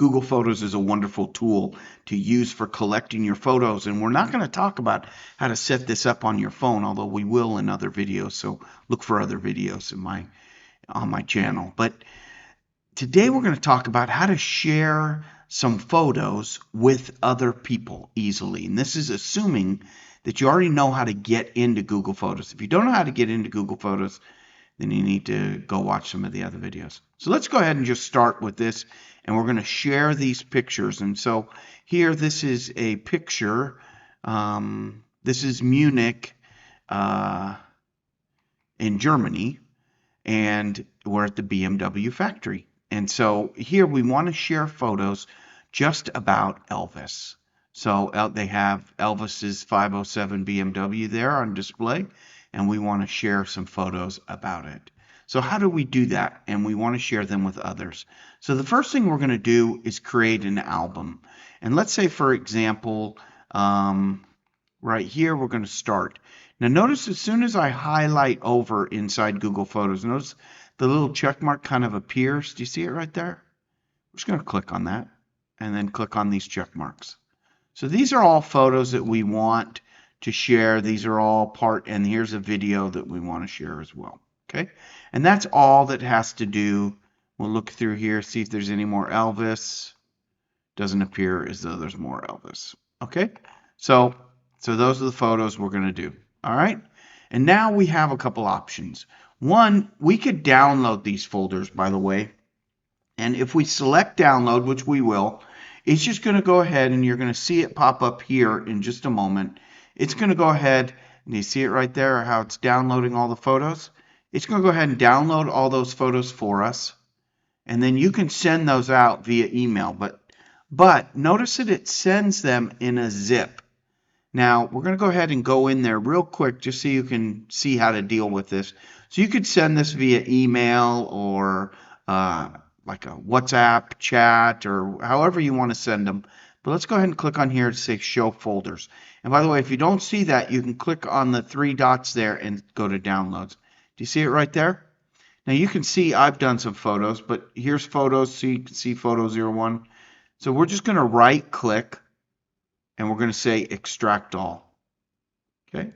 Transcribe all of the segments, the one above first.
Google Photos is a wonderful tool to use for collecting your photos, and we're not going to talk about how to set this up on your phone, although we will in other videos, so look for other videos on my channel. But today we're going to talk about how to share some photos with other people easily, and this is assuming that you already know how to get into Google Photos. If you don't know how to get into Google Photos, then you need to go watch some of the other videos. So let's go ahead and just start with this, and we're going to share these pictures. And so here, this is a picture. This is Munich in Germany, and we're at the BMW factory. And so here we want to share photos just about Elvis. So they have Elvis's 507 BMW there on display, and we want to share some photos about it. So how do we do that? And we want to share them with others. So the first thing we're going to do is create an album. And let's say, for example, right here, we're going to start. Now notice as soon as I highlight over inside Google Photos, notice the little check mark kind of appears. Do you see it right there? I'm just going to click on that and then click on these check marks. So these are all photos that we want to share. These are all part, and here's a video that we want to share as well. Okay, and that's all that has to do. We'll look through here, see if there's any more Elvis. Doesn't appear as though there's more Elvis. Okay, so those are the photos we're going to do. All right, and now we have a couple options. One, we could download these folders, by the way, and if we select download, which we will, it's just going to go ahead, and you're going to see it pop up here in just a moment. It's going to go ahead, and you see it right there, how it's downloading all the photos. It's going to go ahead and download all those photos for us, and then you can send those out via email. But notice that it sends them in a zip. Now, we're going to go ahead and go in there real quick just so you can see how to deal with this. So you could send this via email or like a WhatsApp chat or however you want to send them. But let's go ahead and click on here to say show folders. And by the way, if you don't see that, you can click on the three dots there and go to downloads. Do you see it right there? Now you can see I've done some photos, but here's photos, so you can see photo 01. So we're just going to right click and we're going to say extract all. Okay.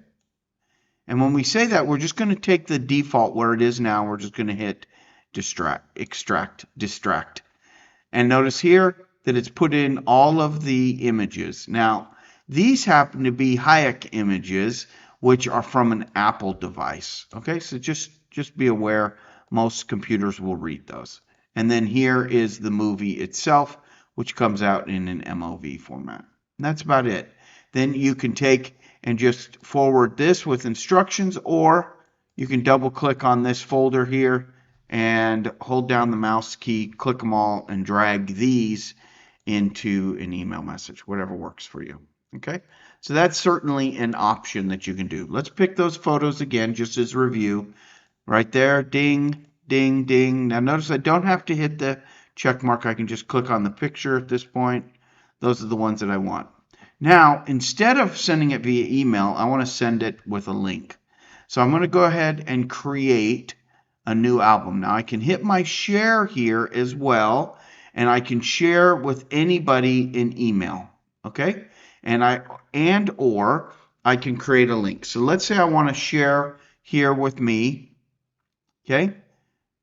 And when we say that, we're just going to take the default where it is now. We're just going to hit extract. And notice here that it's put in all of the images. Now, these happen to be Hayek images, which are from an Apple device. Okay, so just be aware, most computers will read those. And then here is the movie itself, which comes out in an MOV format. And that's about it. Then you can take and just forward this with instructions, or you can double click on this folder here and hold down the mouse key, click them all, and drag these into an email message, whatever works for you. Okay, so that's certainly an option that you can do. Let's pick those photos again, just as a review. Right there, ding, ding, ding. Now notice I don't have to hit the check mark. I can just click on the picture at this point. Those are the ones that I want. Now, instead of sending it via email, I want to send it with a link. So I'm going to go ahead and create a new album. Now I can hit my share here as well, and I can share with anybody in email. Okay? Or I can create a link. So let's say I want to share here with me. Okay?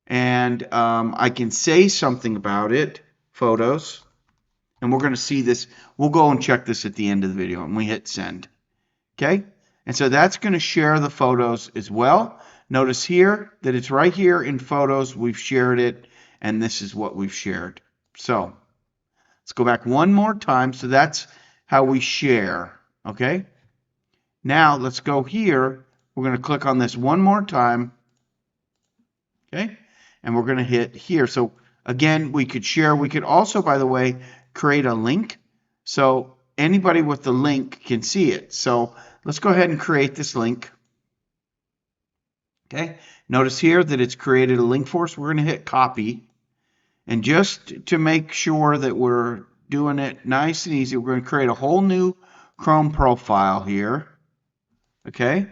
And I can say something about it, photos. And we're going to see this. We'll go and check this at the end of the video, and we hit send. Okay? And so that's going to share the photos as well. Notice here that it's right here in photos. We've shared it, and this is what we've shared. So let's go back one more time. So that's how we share. Okay? Now let's go here. We're going to click on this one more time. Okay? And we're going to hit here. So again, we could share. We could also, by the way, create a link. So anybody with the link can see it. So let's go ahead and create this link. Okay, notice here that it's created a link for us. We're going to hit copy. And just to make sure that we're doing it nice and easy, we're going to create a whole new Chrome profile here. Okay,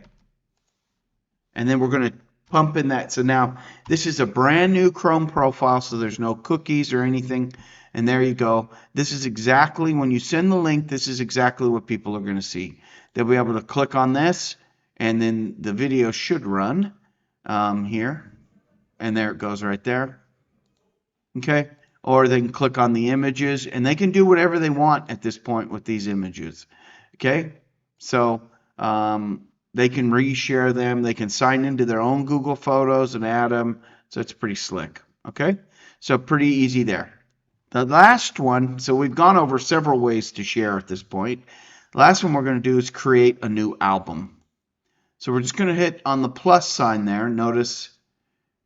and then we're going to pump in that. So now this is a brand new Chrome profile, so there's no cookies or anything And there you go. This is exactly, when you send the link, this is exactly what people are going to see. They'll be able to click on this, and then the video should run here. And there it goes right there. Okay. Or they can click on the images, and they can do whatever they want at this point with these images. Okay. So they can reshare them. They can sign into their own Google Photos and add them. So it's pretty slick. Okay. So pretty easy there. The last one, so we've gone over several ways to share at this point. The last one we're going to do is create a new album. So we're just going to hit on the plus sign there. Notice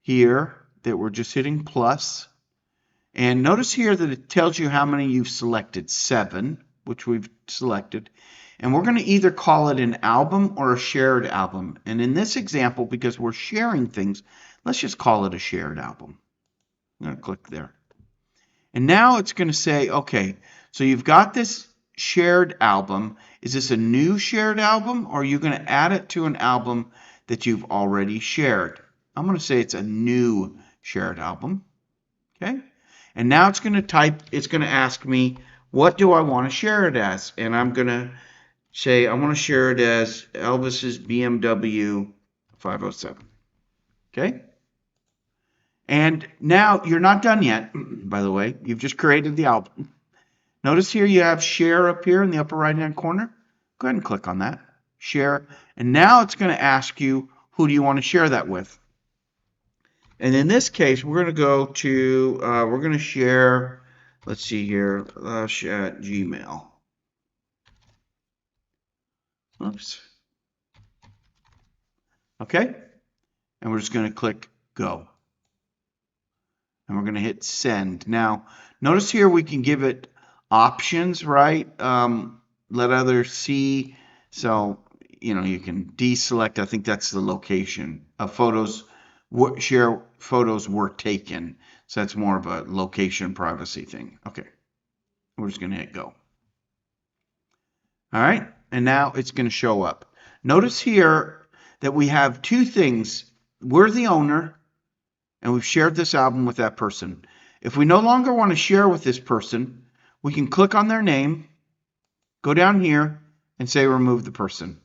here that we're just hitting plus. And notice here that it tells you how many you've selected, 7, which we've selected. And we're going to either call it an album or a shared album. And in this example, because we're sharing things, let's just call it a shared album. I'm going to click there. And now it's going to say, okay, so you've got this shared album. Is this a new shared album, or are you going to add it to an album that you've already shared? I'm going to say it's a new shared album. Okay. And now it's going to ask me, what do I want to share it as? And I'm going to say, I want to share it as Elvis's BMW 507. Okay. And now you're not done yet, by the way. You've just created the album. Notice here you have share up here in the upper right hand corner. Go ahead and click on that. Share. And now it's going to ask you, who do you want to share that with? And in this case, we're going to go to, we're going to share, let's see here, Lush at Gmail. Oops. Okay. And we're just going to click go. And we're going to hit send. Now, notice here we can give it options, right? Let others see. So, you can deselect. I think that's the location of photos. Share photos were taken. So that's more of a location privacy thing. Okay. We're just going to hit go. All right. And now it's going to show up. Notice here that we have two things. We're the owner, and we've shared this album with that person. If we no longer want to share with this person, we can click on their name, go down here, and say remove the person.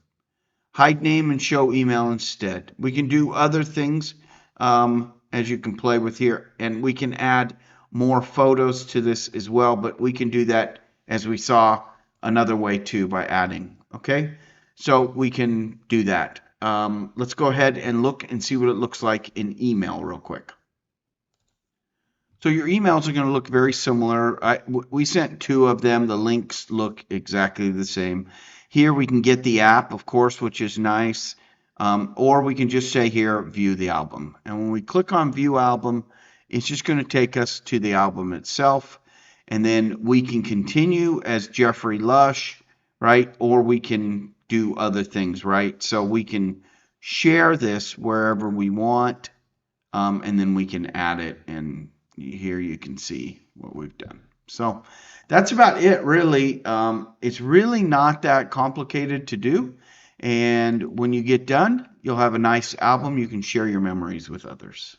Hide name and show email instead. We can do other things as you can play with here, and we can add more photos to this as well, but we can do that as we saw another way too by adding. Okay, so we can do that. Let's go ahead and look and see what it looks like in email real quick. So your emails are going to look very similar. We sent 2 of them. The links look exactly the same. Here we can get the app, of course, which is nice. Or we can just say here, view the album. And when we click on view album, it's just going to take us to the album itself. And then we can continue as Jeffrey Lush, right? Or we can do other things, right? So we can share this wherever we want, and then we can add it, and here you can see what we've done. So that's about it, really. It's really not that complicated to do, and when you get done, you'll have a nice album you can share your memories with others.